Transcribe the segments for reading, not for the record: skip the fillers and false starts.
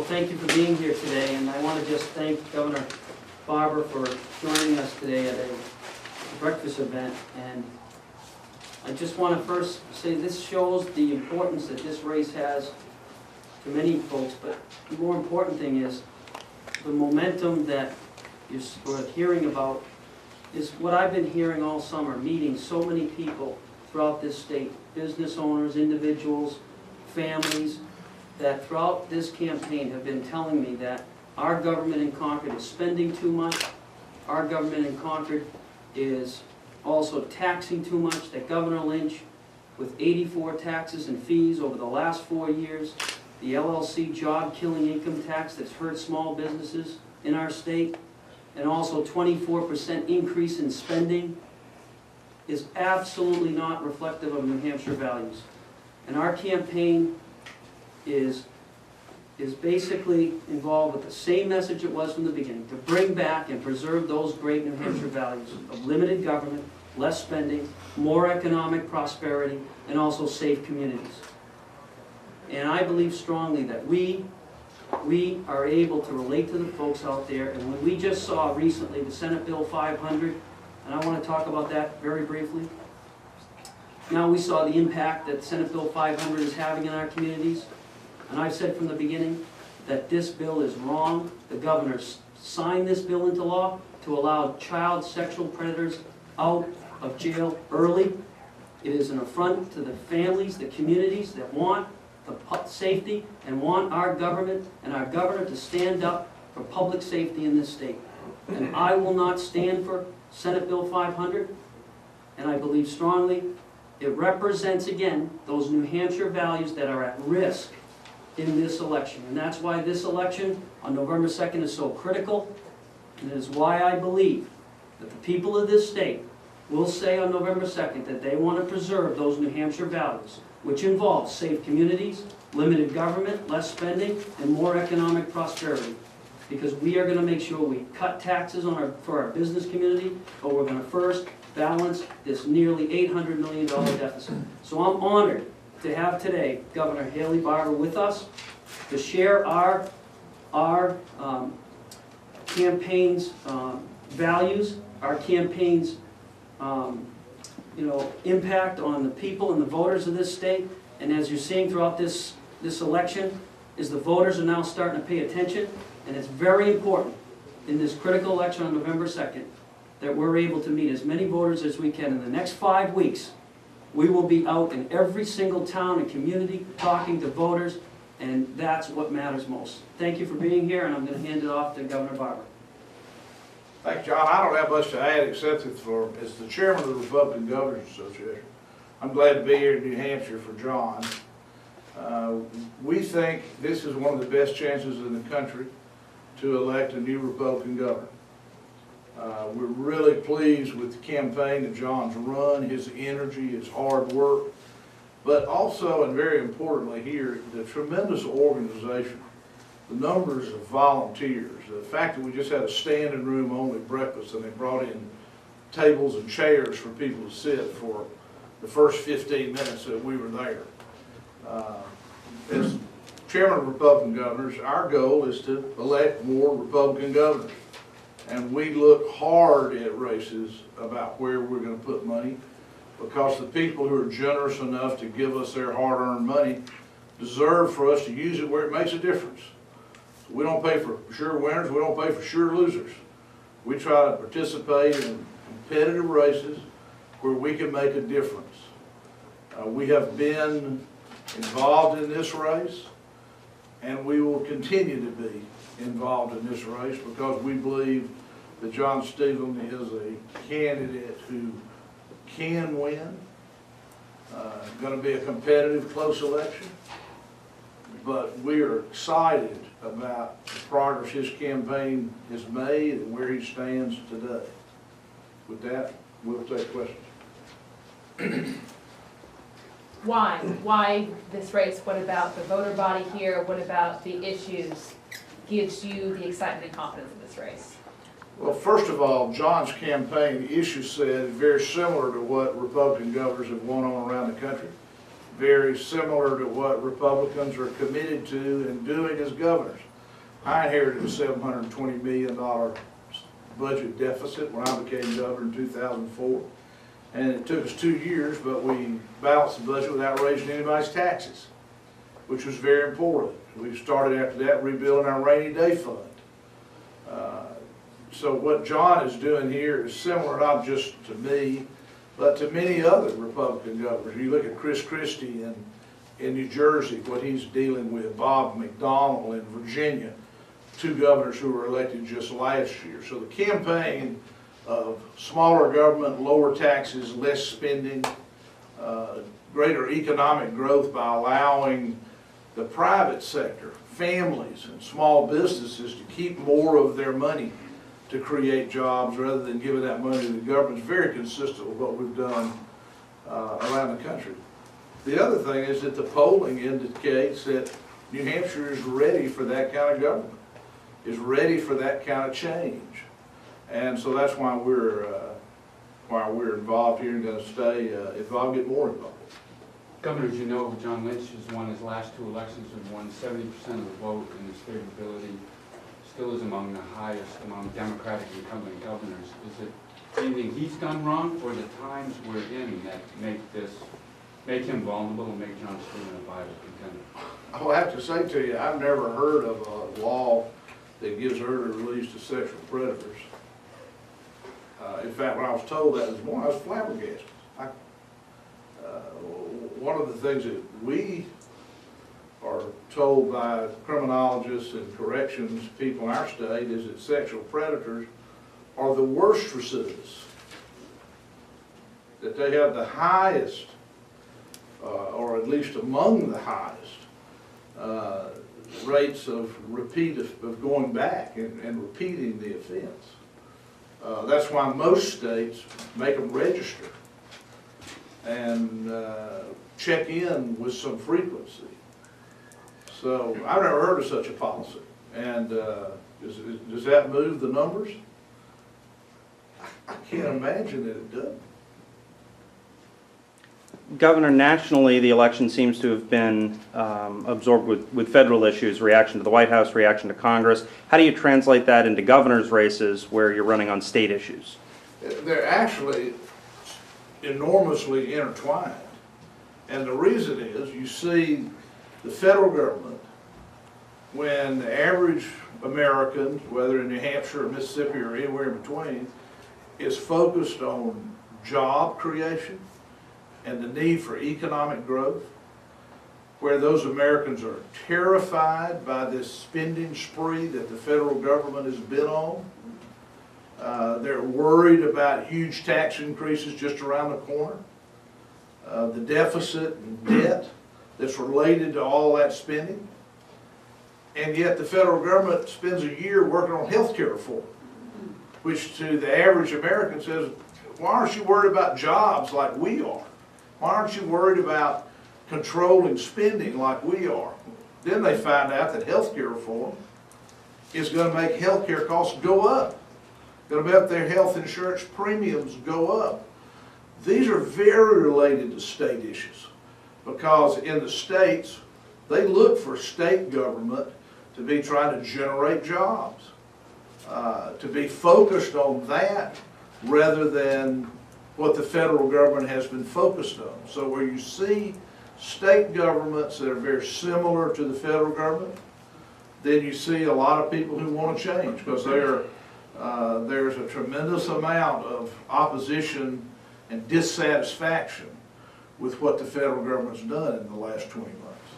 Well, thank you for being here today, and I want to just thank Governor Barbour for joining us today at a breakfast event. And I just want to first say this shows the importance that this race has to many folks, but the more important thing is the momentum that you're hearing about is what I've been hearing all summer, meeting so many people throughout this state, business owners, individuals, families, that throughout this campaign have been telling me that our government in Concord is spending too much, our government in Concord is also taxing too much, that Governor Lynch, with 84 taxes and fees over the last 4 years, the LLC job-killing income tax that's hurt small businesses in our state, and also 24% increase in spending, is absolutely not reflective of New Hampshire values. And our campaign is basically involved with the same message it was from the beginning, to bring back and preserve those great New Hampshire values of limited government, less spending, more economic prosperity, and also safe communities. And I believe strongly that we are able to relate to the folks out there. And when we just saw recently the Senate Bill 500, and I want to talk about that very briefly. Now we saw the impact that Senate Bill 500 is having in our communities. And I've said from the beginning that this bill is wrong. The governor signed this bill into law to allow child sexual predators out of jail early. It is an affront to the families, the communities that want the safety and want our government and our governor to stand up for public safety in this state. And I will not stand for Senate Bill 500, and I believe strongly it represents, again, those New Hampshire values that are at risk in this election. And that's why this election on November 2nd is so critical, and it is why I believe that the people of this state will say on November 2nd that they want to preserve those New Hampshire values, which involve safe communities, limited government, less spending, and more economic prosperity. Because we are going to make sure we cut taxes for our business community, but we're going to first balance this nearly $800 million deficit. So I'm honored to have today Governor Haley Barbour with us to share our campaign's values, our campaign's impact on the people and the voters of this state. And as you're seeing throughout this election, is the voters are now starting to pay attention, and it's very important in this critical election on November 2nd that we're able to meet as many voters as we can. In the next 5 weeks, we will be out in every single town and community talking to voters, and that's what matters most. Thank you for being here, and I'm going to hand it off to Governor Barbour. Thanks, John. I don't have much to add except that as the chairman of the Republican Governors Association, I'm glad to be here in New Hampshire for John. We think this is one of the best chances in the country to elect a new Republican governor. We're really pleased with the campaign that John's run, his energy, his hard work, but also, and very importantly here, the tremendous organization, the numbers of volunteers, the fact that we just had a standing room only breakfast and they brought in tables and chairs for people to sit for the first 15 minutes that we were there. As chairman of Republican Governors, our goal is to elect more Republican governors. And we look hard at races about where we're going to put money, because the people who are generous enough to give us their hard-earned money deserve for us to use it where it makes a difference. We don't pay for sure winners, we don't pay for sure losers. We try to participate in competitive races where we can make a difference. We have been involved in this race, and we will continue to be involved in this race because we believe that John Stephen is a candidate who can win. Going to be a competitive, close election, but we are excited about the progress his campaign has made and where he stands today. With that, we'll take questions. Why this race? What about the voter body here? What about the issues gives you the excitement and confidence in this race? Well, first of all, John's campaign issue set is very similar to what Republican governors have won on around the country. Very similar to what Republicans are committed to and doing as governors. I inherited a $720 million budget deficit when I became governor in 2004. And it took us 2 years, but we balanced the budget without raising anybody's taxes, which was very important. We started after that rebuilding our rainy day fund. So what John is doing here is similar not just to me, but to many other Republican governors. You look at Chris Christie in New Jersey, what he's dealing with, Bob McDonnell in Virginia, 2 governors who were elected just last year. So the campaign of smaller government, lower taxes, less spending, greater economic growth by allowing the private sector, families and small businesses to keep more of their money to create jobs rather than giving that money to the government is very consistent with what we've done around the country. The other thing is that the polling indicates that New Hampshire is ready for that kind of government, is ready for that kind of change. And so that's why we're involved here and going to stay involved, get more involved. Governor, as you know, John Lynch has won his last 2 elections and won 70% of the vote, and his favorability still is among the highest among Democratic incumbent governors. Is it anything he's done wrong, or the times we're in that make him vulnerable and make John Stewart a viable contender? I'll have to say to you, I've never heard of a law that gives early release to sexual predators. In fact, when I was told that this morning, I was flabbergasted. One of the things that we are told by criminologists and corrections people in our state is that sexual predators are the worst recidivists, that they have the highest, or at least among the highest, rates of of going back and repeating the offense. That's why most states make them register and check in with some frequency. So I've never heard of such a policy. And does that move the numbers? I can't imagine that it does. Governor, nationally, the election seems to have been absorbed with federal issues, reaction to the White House, reaction to Congress. How do you translate that into governor's races where you're running on state issues? They're actually enormously intertwined. And the reason is you see the federal government, when the average American, whether in New Hampshire or Mississippi or anywhere in between, is focused on job creation and the need for economic growth, where those Americans are terrified by this spending spree that the federal government has been on. They're worried about huge tax increases just around the corner. The deficit and debt that's related to all that spending. And yet the federal government spends a year working on health care reform, which to the average American says, why aren't you worried about jobs like we are? Why aren't you worried about controlling spending like we are? Then they find out that health care reform is going to make health care costs go up. Going to make their health insurance premiums go up. These are very related to state issues, because in the states, they look for state government to be trying to generate jobs, to be focused on that rather than what the federal government has been focused on. So where you see state governments that are very similar to the federal government, then you see a lot of people who want to change, because there's a tremendous amount of opposition and dissatisfaction with what the federal government's done in the last 20 months.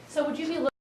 So would you be looking